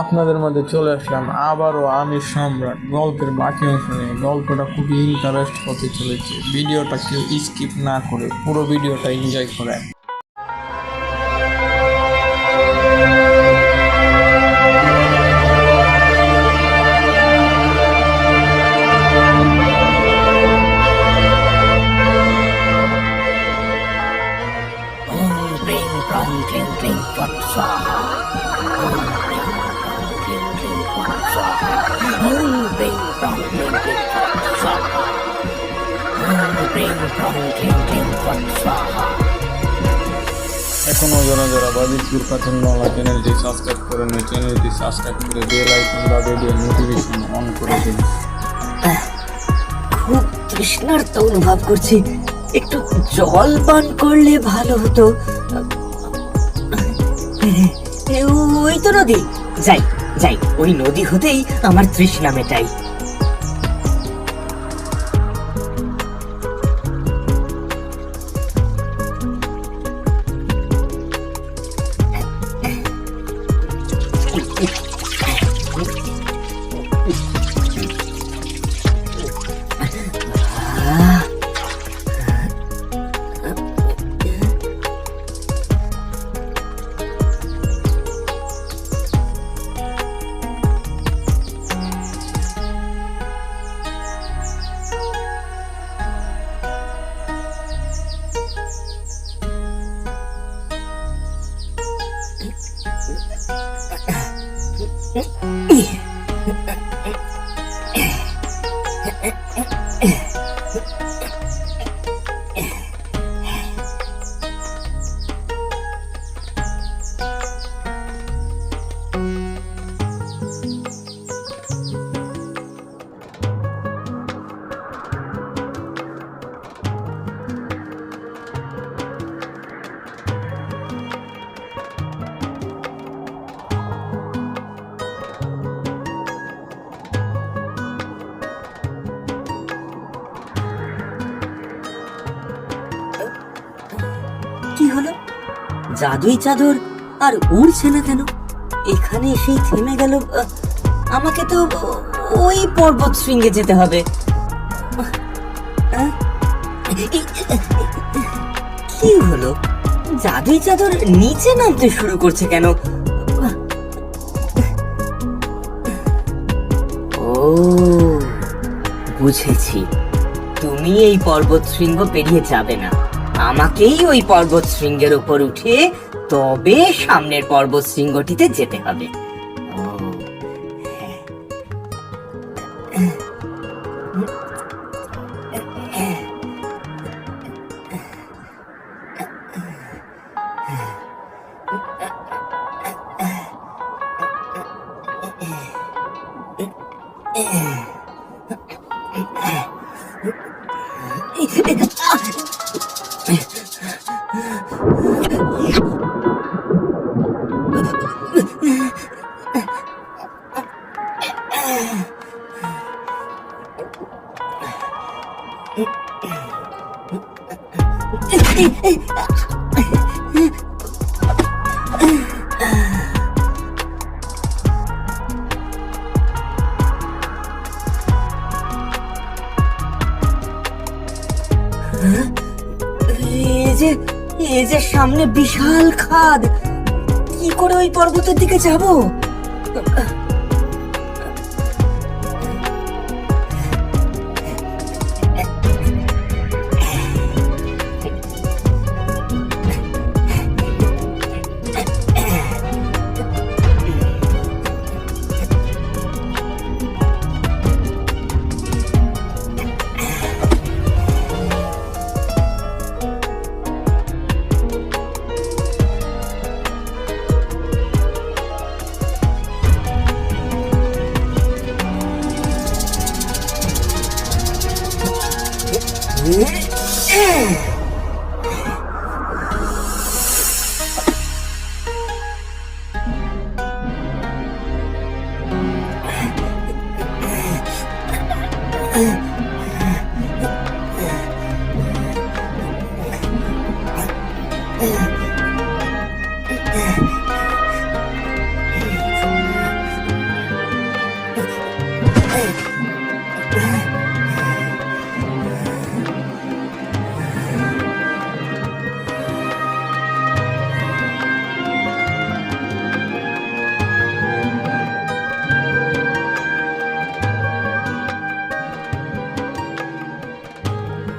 আপনাদের মধ্যে চলে আসলাম আবারও আমির সম্রাট গল্পের বাকি অংশ নিয়ে। গল্পটা খুবই ইন্টারেস্ট হতে চলেছে। ভিডিওটা কেউ স্কিপ না করে পুরো ভিডিওটা এনজয় করেন। Bring from cling cling what swaha. Bring cling what swaha. Bring from cling cling what swaha. Bring from cling cling what swaha. এখনও যারা বাজিতপুর কাঠেরমালা চ্যানেলটি সাবস্ক্রাইব করেন, চ্যানেলটি সাবস্ক্রাইব করে বেল আইকন বাজিয়ে নোটিফিকেশন অন করে দিন। খুব তৃষ্ণার্ত অনুভব করছি, একটু জল পান করলে ভালো হতো। ওই তো নদী, যাই যাই, ওই নদী হতেই আমার তৃষ্ণা মেটাই। কি হলো? জাদুই চাদর আর উড়ছে না কেন? এখানে এসেই থেমে গেল। আমাকে তো ওই পর্বত শৃঙ্গে যেতে হবে। কি হলো? জাদুই চাদর নিচে নামতে শুরু করছে কেন? ও, বুঝেছি, তুমি এই পর্বত শৃঙ্গ পেরিয়ে যাবে না। আমাকেই ওই পর্বত শৃঙ্গের উপর উঠে তবে সামনের পর্বত শৃঙ্গটিতে যেতে হবে। এই যে সামনে বিশাল খাদ, কি করে ওই পর্বতের দিকে যাব?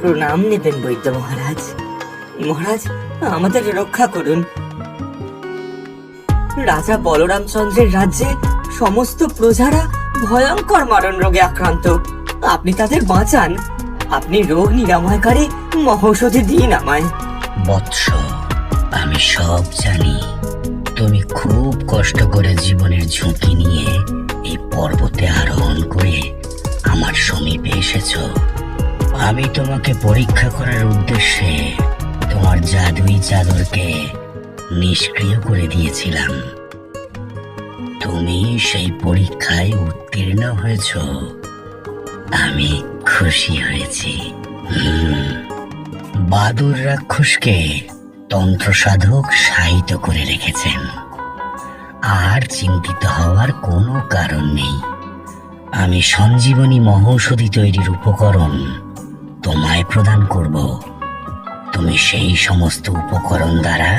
প্রণাম নেবেন বৈদ্য মহারাজ। মহারাজ, আমাদের রক্ষা করুন। রাজা বলরামচন্দ্রের রাজ্যে সমস্ত প্রজারা ভয়ঙ্কর মারণ রোগে আক্রান্ত। আপনি তাদের বাঁচান। আপনি রোগ নিরাময়কারী মহৌষধি দিন আমায়। বৎস, আমি সব জানি। তুমি খুব কষ্ট করে জীবনের ঝুঁকি নিয়ে এই পর্বতে আরোহণ করে আমার সমীপে এসেছ। আমি তোমাকে পরীক্ষা করার উদ্দেশ্যে তোমার জাদুই চাদরকে নিষ্ক্রিয় করে দিয়েছিলাম। তুমি সেই পরীক্ষায় উত্তীর্ণ হয়েছ। আমি খুশি হয়েছি। বাদুর রাক্ষসকে তন্ত্র সাধক শায়িত করে রেখেছেন। আর চিন্তিত হওয়ার কোনো কারণ নেই। আমি সঞ্জীবনী মহৌষধি তৈরির উপকরণ তোমায় প্রদান করব। তুমি সেই সমস্ত উপকরণ দ্বারা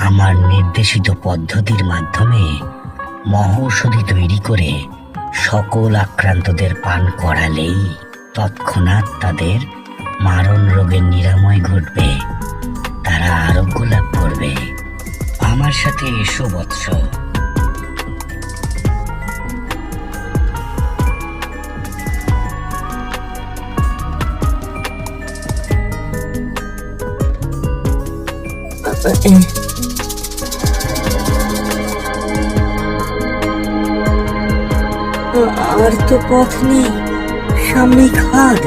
আমার নির্দেশিত পদ্ধতির মাধ্যমে মহৌষধি তৈরি করে সকল আক্রান্তদের পান করালেই তৎক্ষণাৎ তাদের মারণ রোগের নিরাময় ঘটবে। তারা আরোগ্য লাভ করবে। আমার সাথে এসো বৎস। আর তো পথ নেই, সামনেই খাদ।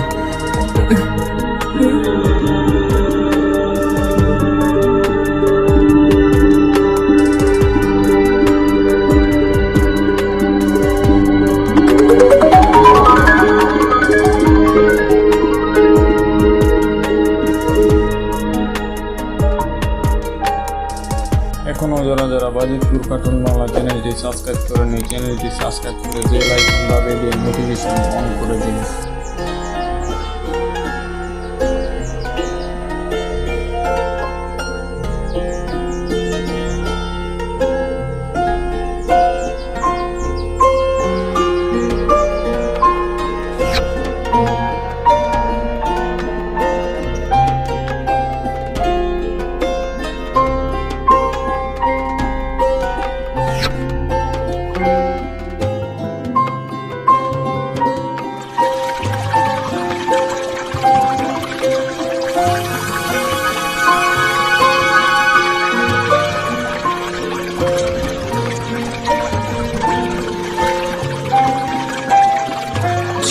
এখনও যারা যারা বাজিতপুর কার্টুন বাংলা চ্যানেলটি সাবস্ক্রাইব করেনি, চ্যানেলটি সাবস্ক্রাইব করে বেল আইকন বা বেল নোটিফিকেশন অন করে দিন।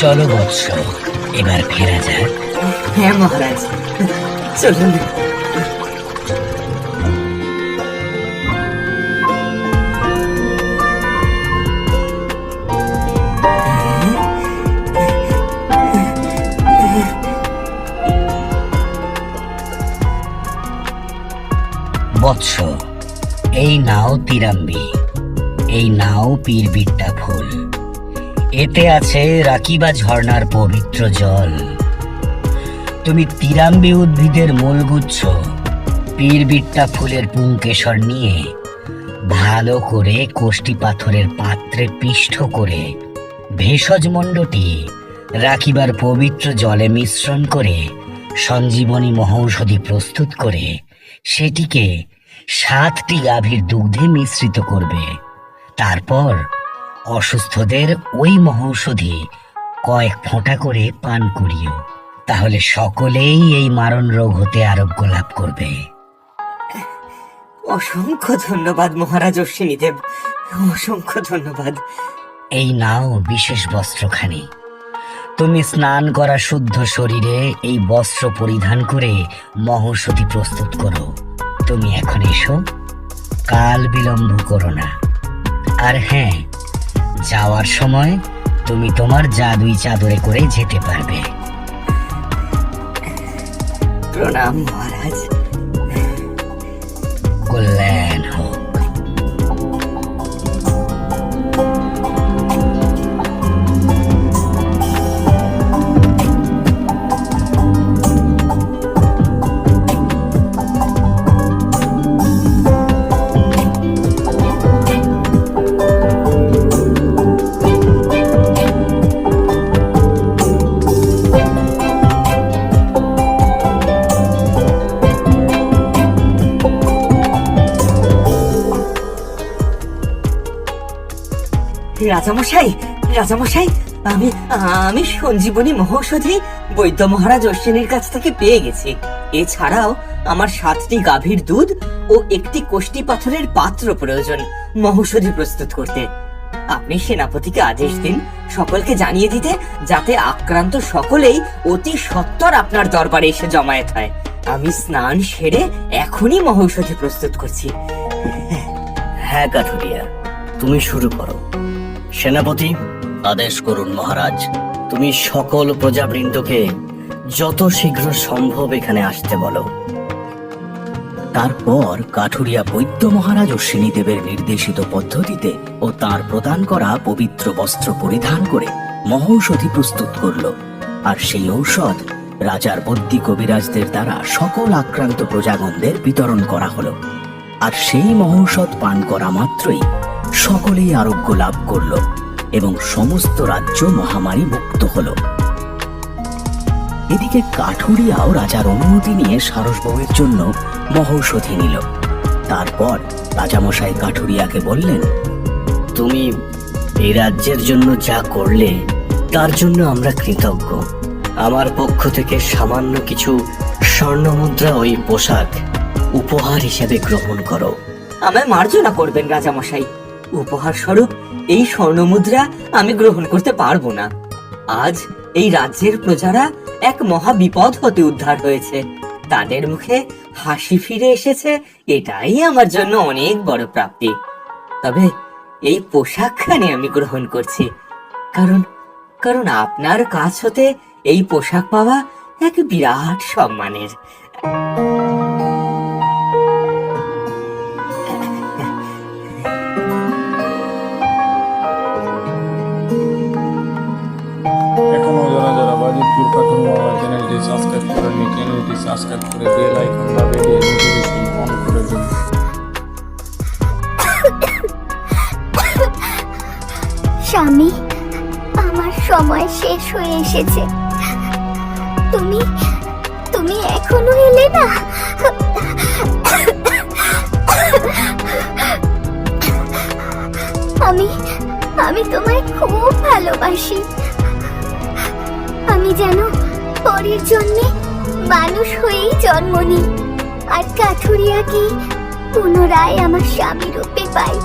চলো বৎস, এবার ফেরা যাক। হ্যাঁ মহারাজ, চলুন। বৎস, এই নাও তিরাম্বি, এই নাও পীরবিট্টা ফুল। এতে আছে রাকিবা ঝর্ণার পবিত্র জল। তুমি তিরাম্বি উদ্ভিদের মূলগুচ্ছ পীরবিট্টা ফুলের পুংকেশর নিয়ে ভালো করে কোষ্টি পাথরের পাত্রে পিষ্ঠ করে ভেষজ মণ্ডটি রাখিবার পবিত্র জলে মিশ্রণ করে সঞ্জীবনী মহৌষধি প্রস্তুত করে সেটিকে 7টি গাভীর দুগ্ধে মিশ্রিত করবে। তারপর অসুস্থদের ওই মহৌষধি কয়েক ফোঁটা করে পান করিও। তাহলে সকলেই এই মারণ রোগ হতে আরোগ্য লাভ করবে। অসংখ্য ধন্যবাদ মহারাজ অশ্বিনীদেব, অসংখ্য ধন্যবাদ। এই নাও বিশেষ বস্ত্রখানি। তুমি স্নান করা শুদ্ধ শরীরে এই বস্ত্র পরিধান করে মহৌষধি প্রস্তুত করো। তুমি এখন এসো, কাল বিলম্ব করো না। আর হ্যাঁ, যাওয়ার সময় তুমি তোমার জাদুই চাদরে করে যেতে পারবে। প্রণাম মহারাজ। কল্যাণ হোক। রাজামশাই, রাজামশাই, আমি আমি সঞ্জীবনী মহৌষধি বৈদ্য মহারাজ অশ্বিনীর কাছ থেকে পেয়ে গেছি। এছাড়াও আমার 7টি গাভীর দুধ ও একটি কোষ্টি পাথরের পাত্র প্রয়োজন মহৌষধি প্রস্তুত করতে। আপনি সেনাপতিকে আদেশ দিন সকলকে জানিয়ে দিতে, যাতে আক্রান্ত সকলেই অতি সত্বর আপনার দরবারে এসে জমায়েত হয়। আমি স্নান সেরে এখনই মহৌষধি প্রস্তুত করছি। হ্যাঁ কাঠুরিয়া, তুমি শুরু করো। সেনাপতি, আদেশ করুন মহারাজ। তুমি সকল প্রজাবৃন্দকে যত শীঘ্র সম্ভব এখানে আসতে বলো। তারপর কাঠুরিয়া বৈদ্য মহারাজ অশ্বিনী দেবের নির্দেশিত পদ্ধতিতে ও তার প্রদান করা পবিত্র বস্ত্র পরিধান করে মহৌষধি প্রস্তুত করল। আর সেই ঔষধ রাজার বদ্যী কবিরাজদের দ্বারা সকল আক্রান্ত প্রজাগণদের বিতরণ করা হলো। আর সেই মহৌষধ পান করা মাত্রই সকলেই আরোগ্য লাভ করল এবং সমস্ত রাজ্য মহামারী মুক্ত হলো। এদিকে কাঠুরিয়াও রাজার অনুমতি নিয়ে সারসবউয়ের জন্য মহৌষধি নিল। তারপর রাজামশাই কাঠুরিয়াকে বললেন, তুমি এই রাজ্যের জন্য যা করলে তার জন্য আমরা কৃতজ্ঞ। আমার পক্ষ থেকে সামান্য কিছু স্বর্ণমুদ্রা ওই পোশাক উপহার হিসেবে গ্রহণ করো। আমায় মার্জনা করবেন রাজামশাই। উপহার স্বরূপ এই স্বর্ণমুদ্রা আমি গ্রহণ করতে পারবো না। আজ এই রাজ্যের প্রজারা এক মহা বিপদ হতে উদ্ধার হয়েছে, তাদের মুখে হাসি ফিরে এসেছে, এটাই আমার জন্য অনেক বড় প্রাপ্তি। তবে এই পোশাকখানি আমি গ্রহণ করছি, কারণ কারণ আপনার কাছ হতে এই পোশাক পাওয়া এক বিরাট সম্মানের। এখনো যারা যারা বাজিতপুর কার্টুন বাংলা চ্যানেলটি সাবস্ক্রাইব করেননি, চ্যানেলটি সাবস্ক্রাইব করে বেল আইকন দাবিয়ে নোটিফিকেশন অন করে দিন। স্বামী, আমার সময় শেষ হয়ে এসেছে। তুমি তুমি এখনো এলে না। আমি আমি তোমায় খুব ভালোবাসি। আমি যেন পরের জন্মে মানুষ হয়েই জন্ম নিই, আর কাঠুরিয়াকে পুনরায় আমার স্বামী রূপে পাই।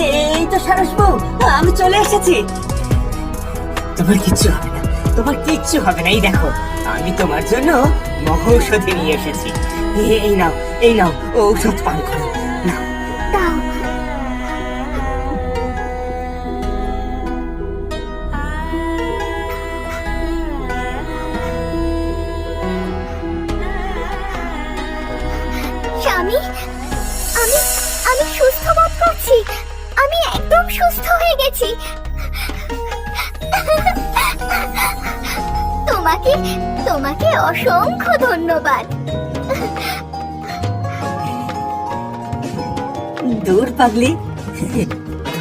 এই তো সারসবউ, আমি চলে এসেছি। তোমার কিচ্ছু হবে না, তোমার কিচ্ছু হবে না। এই দেখো, আমি তোমার জন্য মহৌষধি নিয়ে এসেছি। এই নাও, এই নাও, ঔষধ পান করো। নাও। দাও। স্বামী, আমি আমি সুস্থ বোধ করছি। আমি একদম সুস্থ হয়ে গেছি। তোমাকে তোমাকে অসংখ্য ধন্যবাদ। দূর পাগলি,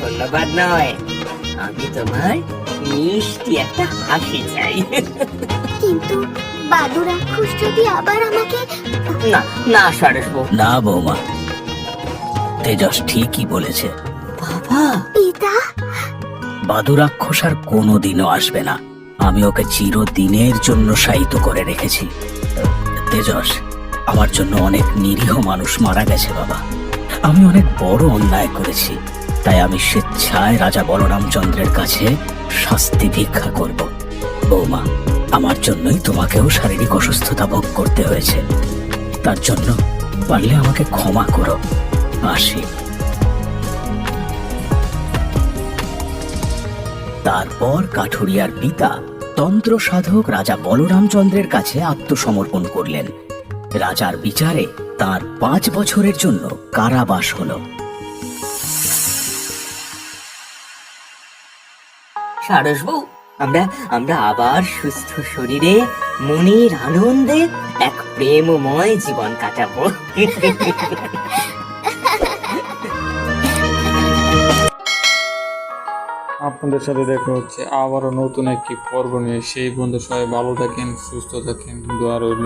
ধন্যবাদ নয়, আমি তোমার মিষ্টি একটা হাসি চাই। কিন্তু বাদু রাক্ষস যদি আবার আমাকে... না না সারসবউ। না বৌমা, তেজস ঠিকই বলেছে। বাবা, পিতা, বাদুরাক্ষস আর কোনোদিনও আসবে না। আমি ওকে চিরদিনের জন্য শায়িত করে রেখেছি। তেজস, আমার জন্য অনেক নিরীহ মানুষ মারা গেছে বাবা। আমি অনেক বড় অন্যায় করেছি, তাই আমি স্বেচ্ছায় রাজা বলরামচন্দ্রের কাছে শাস্তি ভিক্ষা করব। বৌমা, আমার জন্যই তোমাকেও শারীরিক অসুস্থতা ভোগ করতে হয়েছে। তার জন্য পারলে আমাকে ক্ষমা করো। আসি। তারপর কাঠুরিয়ার পিতা তন্ত্র সাধক রাজা বলরামচন্দ্রের কাছে আত্মসমর্পণ করলেন। রাজার বিচারে তার 5 বছরের জন্য কারাবাস হলো। সারসবউ, আমরা আমরা আবার সুস্থ শরীরে মনের আনন্দে এক প্রেমময় জীবন কাটাবো। আপনাদের সাথে দেখা হচ্ছে আবারও নতুন একটি পর্ব নিয়ে। সেই বন্ধু সবাই ভালো থাকেন, সুস্থ থাকেন, দোয়া রইল।